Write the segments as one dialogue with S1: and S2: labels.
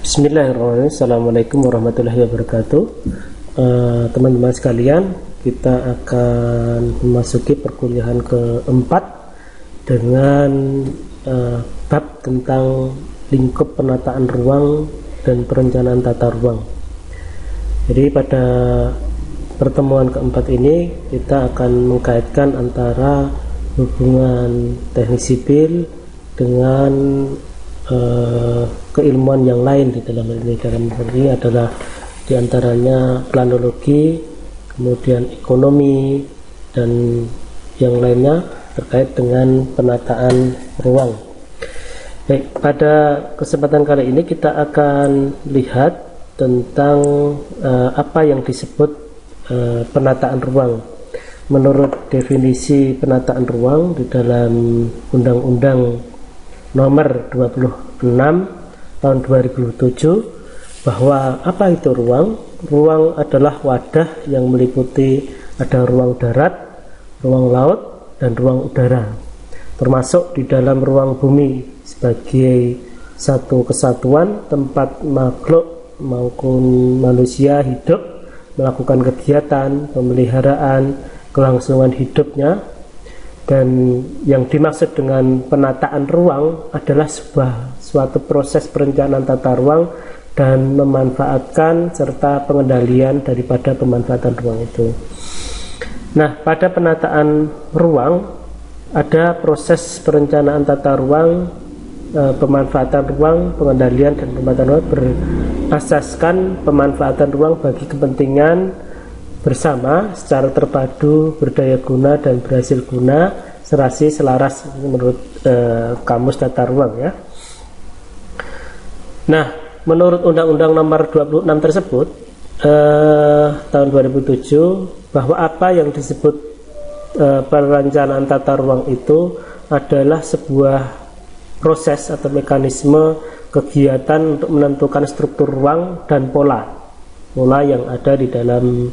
S1: Bismillahirrahmanirrahim. Assalamualaikum warahmatullahi wabarakatuh. Teman-teman sekalian, kita akan memasuki perkuliahan keempat dengan bab tentang lingkup penataan ruang dan perencanaan tata ruang. Jadi pada pertemuan keempat ini kita akan mengkaitkan antara hubungan teknik sipil dengan keilmuan yang lain di dalam ini. Dalam ini adalah diantaranya planologi, kemudian ekonomi, dan yang lainnya terkait dengan penataan ruang. Baik, pada kesempatan kali ini kita akan lihat tentang apa yang disebut penataan ruang. Menurut definisi penataan ruang di dalam Undang-Undang Nomor 26 tahun 2007, bahwa apa itu ruang? Ruang adalah wadah yang meliputi ada ruang darat, ruang laut, dan ruang udara, termasuk di dalam ruang bumi sebagai satu kesatuan tempat makhluk maupun manusia hidup, melakukan kegiatan, pemeliharaan, kelangsungan hidupnya. Dan yang dimaksud dengan penataan ruang adalah suatu proses perencanaan tata ruang dan memanfaatkan serta pengendalian daripada pemanfaatan ruang itu. Nah, pada penataan ruang ada proses perencanaan tata ruang, pemanfaatan ruang, pengendalian dan pemanfaatan ruang berasaskan pemanfaatan ruang bagi kepentingan bersama secara terpadu, berdaya guna dan berhasil guna, serasi selaras menurut Kamus Tata Ruang ya. Nah, menurut Undang-Undang Nomor 26 tersebut tahun 2007, bahwa apa yang disebut perencanaan tata ruang itu adalah sebuah proses atau mekanisme kegiatan untuk menentukan struktur ruang dan pola yang ada di dalam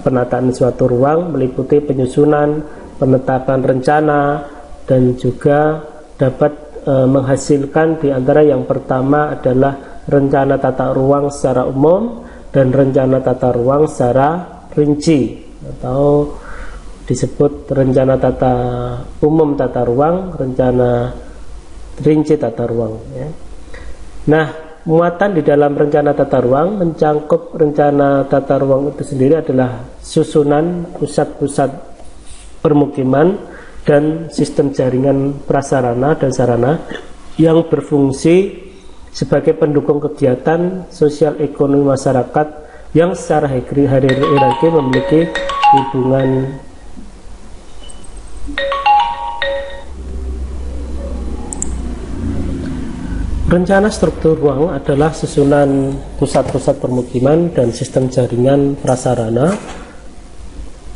S1: penataan suatu ruang, meliputi penyusunan, penetapan rencana, dan juga dapat menghasilkan di antara yang pertama adalah rencana tata ruang secara umum dan rencana tata ruang secara rinci, atau disebut rencana tata umum tata ruang, rencana rinci tata ruang ya. Nah, muatan di dalam rencana tata ruang mencangkup rencana tata ruang itu sendiri adalah susunan pusat-pusat permukiman dan sistem jaringan prasarana dan sarana yang berfungsi sebagai pendukung kegiatan sosial ekonomi masyarakat yang secara hierarki memiliki hubungan rencana struktur ruang adalah susunan pusat-pusat permukiman dan sistem jaringan prasarana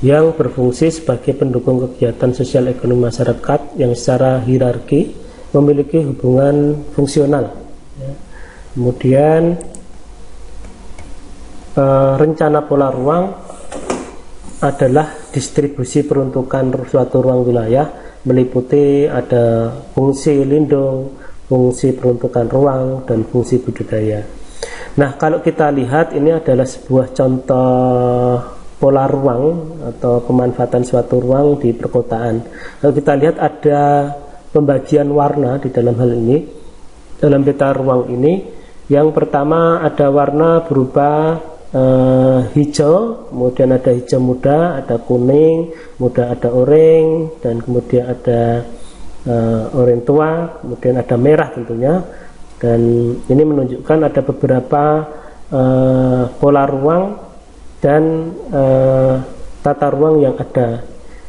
S1: yang berfungsi sebagai pendukung kegiatan sosial ekonomi masyarakat yang secara hierarki memiliki hubungan fungsional. Kemudian rencana pola ruang adalah distribusi peruntukan suatu ruang wilayah, meliputi ada fungsi lindung, fungsi peruntukan ruang, dan fungsi budidaya. Nah, kalau kita lihat ini adalah sebuah contoh pola ruang atau pemanfaatan suatu ruang di perkotaan. Kalau kita lihat ada pembagian warna di dalam hal ini, dalam peta ruang ini. Yang pertama ada warna berupa hijau, kemudian ada hijau muda, ada kuning, kemudian ada oranye, dan kemudian ada oranye tua, kemudian ada merah tentunya. Dan ini menunjukkan ada beberapa pola ruang dan tata ruang yang ada.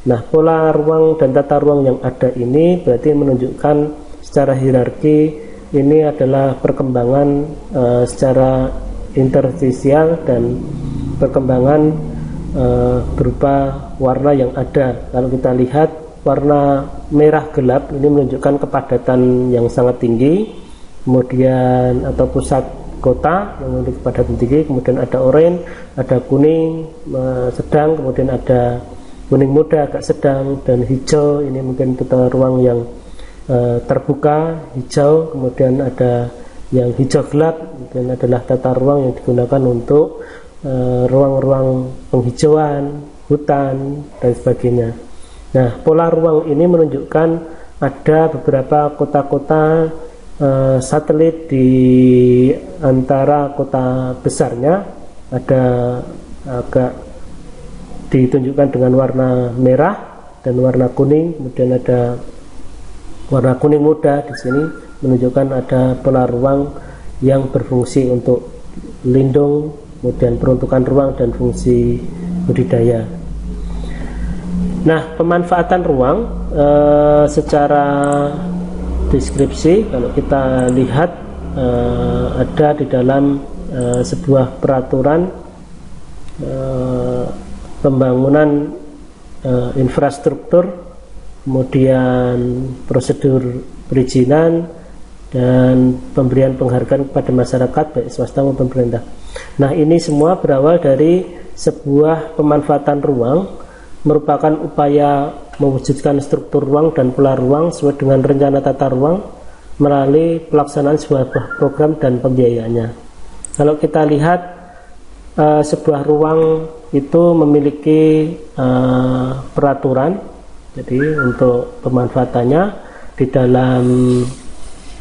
S1: Nah, pola ruang dan tata ruang yang ada ini berarti menunjukkan secara hierarki ini adalah perkembangan secara interstisial dan perkembangan berupa warna yang ada. Kalau kita lihat warna merah gelap ini menunjukkan kepadatan yang sangat tinggi, kemudian atau pusat kota yang memiliki kepadatan tinggi, kemudian ada oranye, ada kuning sedang, kemudian ada kuning muda agak sedang, dan hijau ini mungkin tata ruang yang terbuka hijau, kemudian ada yang hijau gelap dan adalah tata ruang yang digunakan untuk ruang-ruang penghijauan, hutan dan sebagainya. Nah, pola ruang ini menunjukkan ada beberapa kota-kota satelit di antara kota besarnya, ada agak ditunjukkan dengan warna merah dan warna kuning, kemudian ada warna kuning muda di sini menunjukkan ada pola ruang yang berfungsi untuk lindung, kemudian peruntukan ruang dan fungsi budidaya. Nah, pemanfaatan ruang secara deskripsi kalau kita lihat ada di dalam sebuah peraturan pembangunan infrastruktur, kemudian prosedur perizinan dan pemberian penghargaan kepada masyarakat baik swasta maupun pemerintah. Nah, ini semua berawal dari sebuah pemanfaatan ruang merupakan upaya mewujudkan struktur ruang dan pola ruang sesuai dengan rencana tata ruang melalui pelaksanaan sebuah program dan pembiayaannya. Kalau kita lihat sebuah ruang itu memiliki peraturan, jadi untuk pemanfaatannya di dalam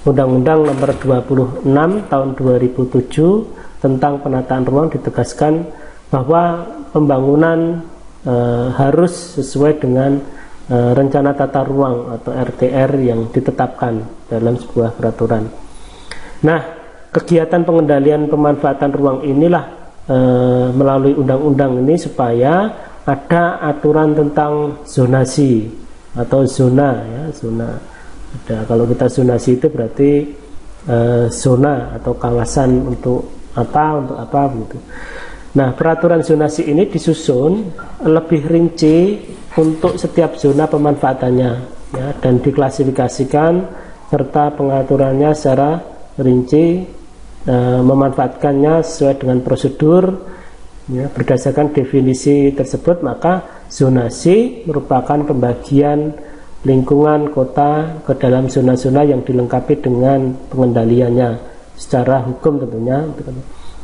S1: Undang-Undang Nomor 26 Tahun 2007 tentang penataan ruang ditegaskan bahwa pembangunan harus sesuai dengan rencana tata ruang atau RTR yang ditetapkan dalam sebuah peraturan. Nah, kegiatan pengendalian pemanfaatan ruang inilah melalui undang-undang ini supaya ada aturan tentang zonasi atau zona, ya, zona. Ada, kalau kita zonasi itu berarti zona atau kawasan untuk apa begitu. Nah, peraturan zonasi ini disusun lebih rinci untuk setiap zona pemanfaatannya, ya, dan diklasifikasikan serta pengaturannya secara rinci, memanfaatkannya sesuai dengan prosedur, ya, berdasarkan definisi tersebut. Maka zonasi merupakan pembagian lingkungan kota ke dalam zona-zona yang dilengkapi dengan pengendaliannya secara hukum tentunya.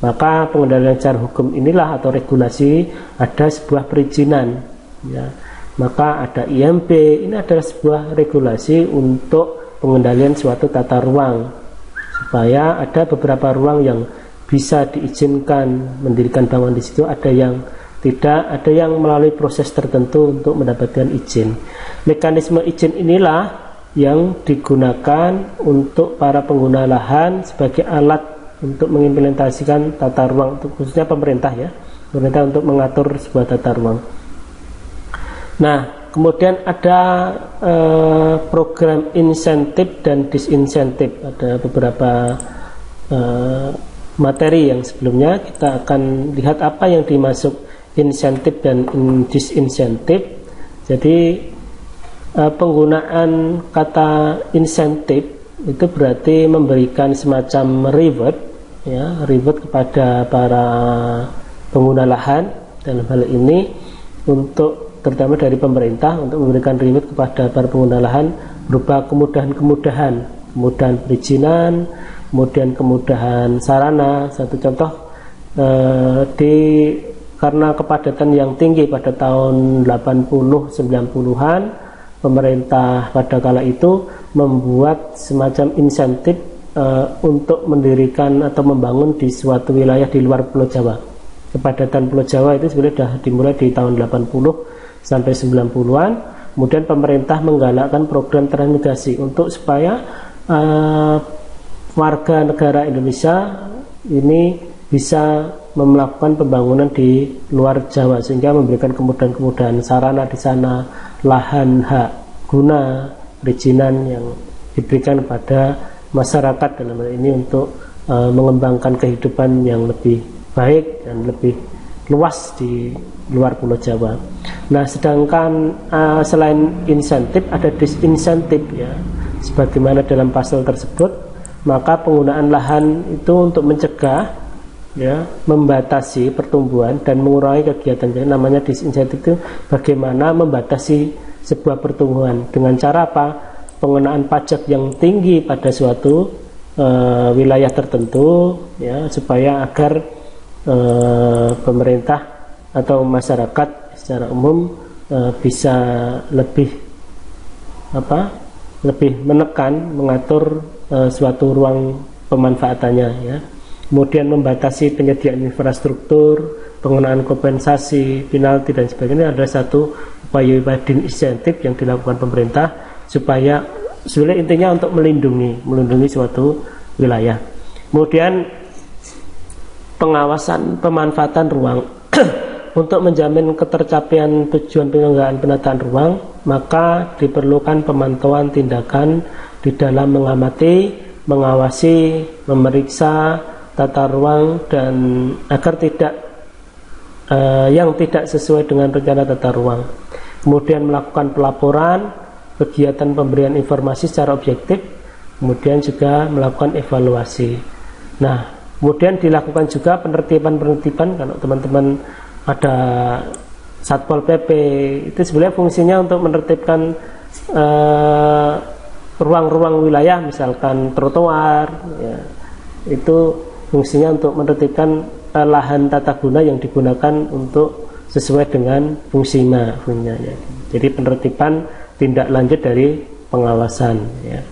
S1: Maka pengendalian secara hukum inilah atau regulasi ada sebuah perizinan, ya. Maka ada IMB, ini adalah sebuah regulasi untuk pengendalian suatu tata ruang supaya ada beberapa ruang yang bisa diizinkan mendirikan bangunan di situ, ada yang tidak, ada yang melalui proses tertentu untuk mendapatkan izin. Mekanisme izin inilah yang digunakan untuk para pengguna lahan sebagai alat untuk mengimplementasikan tata ruang, khususnya pemerintah, ya, pemerintah untuk mengatur sebuah tata ruang. Nah, kemudian ada program insentif dan disinsentif. Ada beberapa materi yang sebelumnya kita akan lihat apa yang dimaksud insentif dan disinsentif. Jadi penggunaan kata insentif itu berarti memberikan semacam reward, ya, reward kepada para pengguna lahan dalam hal ini, untuk terutama dari pemerintah untuk memberikan reward kepada para pengguna lahan berupa kemudahan perizinan, kemudian kemudahan sarana. Satu contoh, karena kepadatan yang tinggi pada tahun 80-90-an, pemerintah pada kala itu membuat semacam insentif untuk mendirikan atau membangun di suatu wilayah di luar Pulau Jawa. Kepadatan Pulau Jawa itu sebenarnya sudah dimulai di tahun 80 sampai 90-an. Kemudian pemerintah menggalakkan program transmigrasi untuk supaya warga negara Indonesia ini bisa melakukan pembangunan di luar Jawa, sehingga memberikan kemudahan-kemudahan sarana di sana, lahan, hak guna, perizinan yang diberikan kepada masyarakat dalam hal ini untuk mengembangkan kehidupan yang lebih baik dan lebih luas di luar Pulau Jawa. Nah, sedangkan selain insentif ada disinsentif, ya, sebagaimana dalam pasal tersebut. Maka penggunaan lahan itu untuk mencegah, ya, membatasi pertumbuhan dan mengurangi kegiatan. Jadi namanya disinsentif itu bagaimana membatasi sebuah pertumbuhan dengan cara apa? Pengenaan pajak yang tinggi pada suatu wilayah tertentu, ya, supaya agar pemerintah atau masyarakat secara umum bisa lebih menekan, mengatur suatu ruang pemanfaatannya, ya. Kemudian membatasi penyediaan infrastruktur, penggunaan kompensasi, penalti dan sebagainya adalah satu upaya insentif yang dilakukan pemerintah supaya sebenarnya intinya untuk melindungi suatu wilayah. Kemudian pengawasan pemanfaatan ruang untuk menjamin ketercapaian tujuan penyelenggaraan penataan ruang, maka diperlukan pemantauan tindakan di dalam mengamati, mengawasi, memeriksa tata ruang dan agar yang tidak sesuai dengan rencana tata ruang. Kemudian melakukan pelaporan kegiatan pemberian informasi secara objektif, kemudian juga melakukan evaluasi. Nah, kemudian dilakukan juga penertiban kalau teman-teman ada Satpol PP, itu sebenarnya fungsinya untuk menertibkan ruang-ruang wilayah, misalkan trotoar, ya, itu fungsinya untuk menertibkan lahan tata guna yang digunakan untuk sesuai dengan fungsinya, ya. Jadi penertiban tindak lanjut dari pengawasan, ya.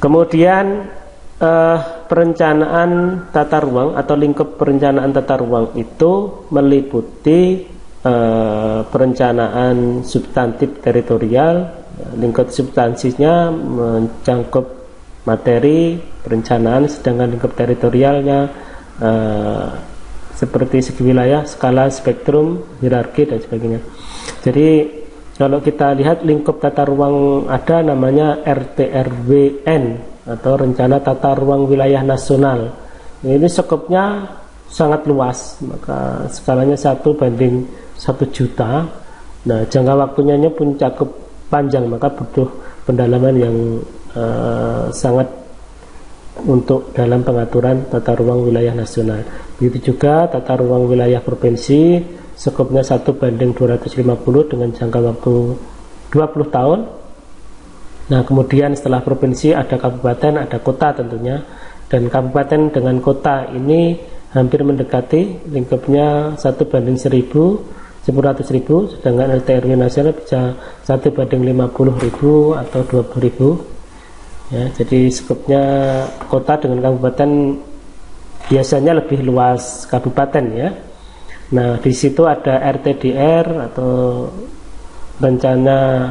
S1: Kemudian perencanaan tata ruang atau lingkup perencanaan tata ruang itu meliputi perencanaan substantif teritorial. Lingkup substansinya mencakup materi perencanaan, sedangkan lingkup teritorialnya seperti segi wilayah, skala, spektrum, hierarki dan sebagainya. Jadi kalau kita lihat lingkup tata ruang ada namanya RTRWN atau Rencana Tata Ruang Wilayah Nasional. Ini skopnya sangat luas, maka skalanya 1:1 juta. Nah, jangka waktunya pun cukup panjang, maka butuh pendalaman yang sangat untuk dalam pengaturan tata ruang wilayah nasional. Begitu juga tata ruang wilayah provinsi, skopnya 1:250 dengan jangka waktu 20 tahun. Nah, kemudian setelah provinsi ada kabupaten, ada kota tentunya, dan kabupaten dengan kota ini hampir mendekati lingkupnya 1:100.000, sedangkan RT/RW nasional bisa 1:50.000 atau 20.000. Ya, jadi skopnya kota dengan kabupaten biasanya lebih luas kabupaten, ya. Nah, di situ ada RTDR atau rencana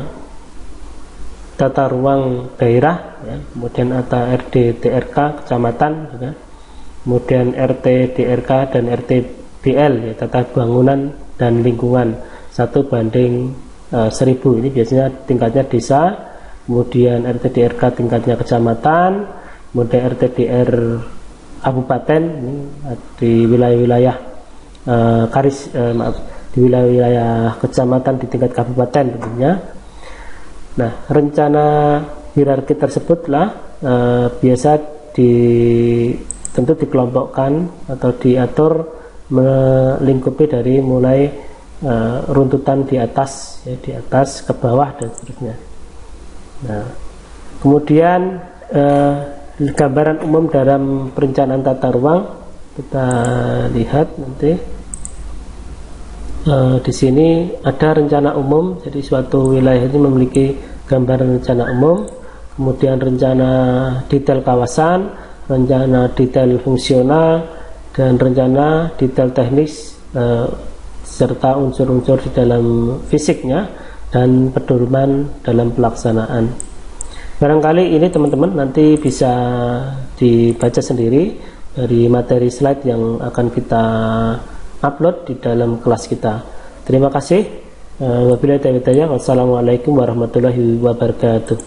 S1: tata ruang daerah, ya. Kemudian ada RDTRK kecamatan, ya. Kemudian RTDRK dan RTBL, ya, tata bangunan dan lingkungan 1:1000. Ini biasanya tingkatnya desa. Kemudian RTDRK tingkatnya kecamatan, kemudian RTDR kabupaten di wilayah-wilayah di wilayah kecamatan di tingkat kabupaten tentunya. Nah, rencana hierarki tersebutlah biasa tentu dikelompokkan atau diatur melingkupi dari mulai runtutan di atas, ya, di atas ke bawah dan seterusnya. Nah, kemudian gambaran umum dalam perencanaan tata ruang kita lihat nanti. Di sini ada rencana umum, jadi suatu wilayah ini memiliki gambaran rencana umum, kemudian rencana detail kawasan, rencana detail fungsional, dan rencana detail teknis serta unsur-unsur di dalam fisiknya dan pedoman dalam pelaksanaan. Barangkali ini teman-teman nanti bisa dibaca sendiri dari materi slide yang akan kita upload di dalam kelas kita. Terima kasih. Wabillahi taufiq. Wassalamualaikum warahmatullahi wabarakatuh.